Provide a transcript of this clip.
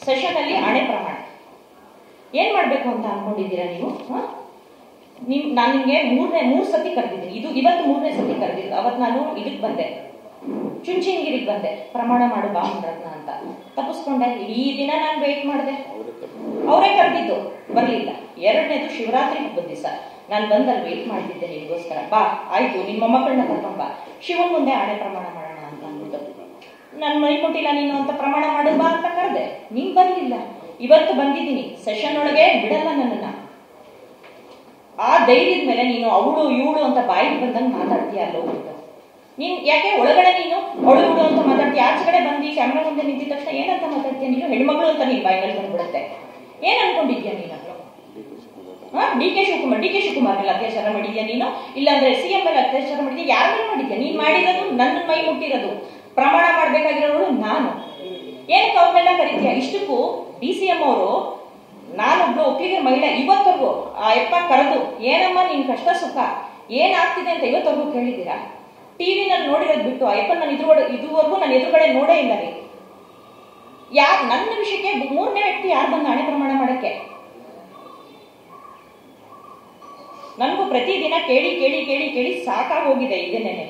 Session ಅಲ್ಲಿ ಆಣೆ ಪ್ರಮಾಣ ಏನ್ ಮಾಡ್ಬೇಕು ಅಂತ ಅನ್ಕೊಂಡಿದ್ದೀರಾ ನೀವು? ನಾನು ನಿಮ್ಗೆ ಮೂರು ಸತಿ ಕರೆದಿದ್ದೀನಿ. ಇವತ್ತು 3ನೇ ಸತಿ ಕರೆದಿದ್ದು. ಅವತ್ತು ನಾನು ಇದಕ್ಕೆ ಬಂದೆ, ಚುಂಚನಗಿರಿಗೆ ಬಂದೆ, ಪ್ರಮಾಣ ಮಾಡು ಬಾ ರತ್ನ ಅಂತ. ತಪ್ಪಿಸ್ಕೊಂಡೆ. ಇಡೀ ದಿನ ನಾನು ವೇಟ್ ಮಾಡಿದೆ. ಅವರೇ ಕರೆದಿದ್ದು, ಬರ್ಲಿಲ್ಲ. 2ನೇದು ಶಿವರಾತ್ರಿ ಹಬ್ಬದ ದಿವಸ ನಾನು ಬಂದಲ್ಲಿ ವೇಟ್ ಮಾಡ್ತಿದ್ದೆ ನಿಮಗೋಸ್ಕರ. ಬಾ ಆಯ್ತು, ನಿಮ್ಮ ಮೊಮ್ಮಕ್ಕಳನ್ನ ಕರ್ಕೊಂಡ್ ಬಾ, ಶಿವನ್ ಮುಂದೆ ಆಣೆ ಪ್ರಮಾಣ ಮಾಡೋಣ ಅಂತ ಅಂದ್ಬಿಟ್ಟು. ನಾನು ಮೈ ಕೊಟ್ಟಿಲ್ಲ ನೀನು ಅಂತ ಪ್ರಮಾಣ ಮಾಡು ಬಾ ಅಂತ ಕರೆದೆ, ನೀನ್ ಬರ್ಲಿಲ್ಲ. ಇವತ್ತು ಬಂದಿದ್ದೀನಿ. ಸೆಷನ್ ಒಳಗೆ ಬಿಡಲ್ಲ ನನ್ನನ್ನ. ಆ ಧೈರ್ಯದ ಮೇಲೆ ನೀನು ಅವಳು ಇವಳು ಅಂತ ಬಾಯಿಗೆ ಬಂದಂಗೆ ಮಾತಾಡ್ತೀಯ ಅಲ್ಲೋ ಅಂತ. ನೀನ್ ಯಾಕೆ ಒಳಗಡೆ ನೀನು ಅವಳು ಇವಳು ಅಂತ ಮಾತಾಡ್ತೀಯ, ಆಚೆ ಕಡೆ ಬಂದು ಕ್ಯಾಮ್ರಾ ಮುಂದೆ ನಿಂತಿದ ತಕ್ಷಣ ಏನಂತ ಮಾತಾಡ್ತೀಯ ನೀನು? ಹೆಣ್ಮಗಳು ಅಂತ ನೀನ್ ಬಾಯಿನಲ್ಲಿ ಬಂದ್ಬಿಡುತ್ತೆ. ಏನ್ ಅನ್ಕೊಂಡಿದ್ಯಾ ನೀನು? ಡಿ ಕೆ ಶಿವಕುಮಾರ್ ಮೇಲೆ ಅತ್ಯಾಚಾರ ಮಾಡಿದ್ಯಾ ನೀನು? ಇಲ್ಲಾಂದ್ರೆ CM ಮೇಲೆ ಅತ್ಯಾಚಾರ ಮಾಡಿದ್ಯಾ? ಯಾರ ಮೇಲೆ ಮಾಡಿದ್ಯಾ? ನೀನ್ ಮಾಡಿರೋದು ನನ್ನ ಮೈ ಮುಟ್ಟಿರೋದು. ಪ್ರಮಾಣ ಮಾಡ್ಬೇಕಾಗಿರೋಳು ನಾನು. ಏನಕ್ಕೆ ಅವ್ರನ್ನೆಲ್ಲ ಕರಿತೀಯ? ಇಷ್ಟಕ್ಕೂ DCM ಅವರು, ನಾನೊಬ್ಳು ಒಕ್ಕಲಿಗರ ಮಹಿಳೆ, ಇವತ್ತವರೆಗೂ ಆ ಯಪ್ಪ ಕರೆದು ಏನಮ್ಮ ನಿನ್ ಕಷ್ಟ ಸುಖ ಏನಾಗ್ತಿದೆ ಅಂತ ಇವತ್ತವರೆಗೂ ಕೇಳಿದ್ದೀರಾ? ಟಿವಿನಲ್ಲಿ ನೋಡಿರೋದು ಬಿಟ್ಟು ಆ ಯಪ್ಪ ನಾನು ಇದುವರೆಗೂ ನಾನು ಎದುರುಗಡೆ ನೋಡೇ ಇಲ್ಲ ರೀ. ನನ್ನ ವಿಷಯಕ್ಕೆ 3ನೇ ವ್ಯಕ್ತಿ ಯಾರು ಬಂದು ಹಣೆ ಪ್ರಮಾಣ ಮಾಡಕ್ಕೆ? ನನಗೂ ಪ್ರತಿದಿನ ಕೇಳಿ ಸಾಕಾಗೋಗಿದೆ ಇದನ್ನೇನೆ.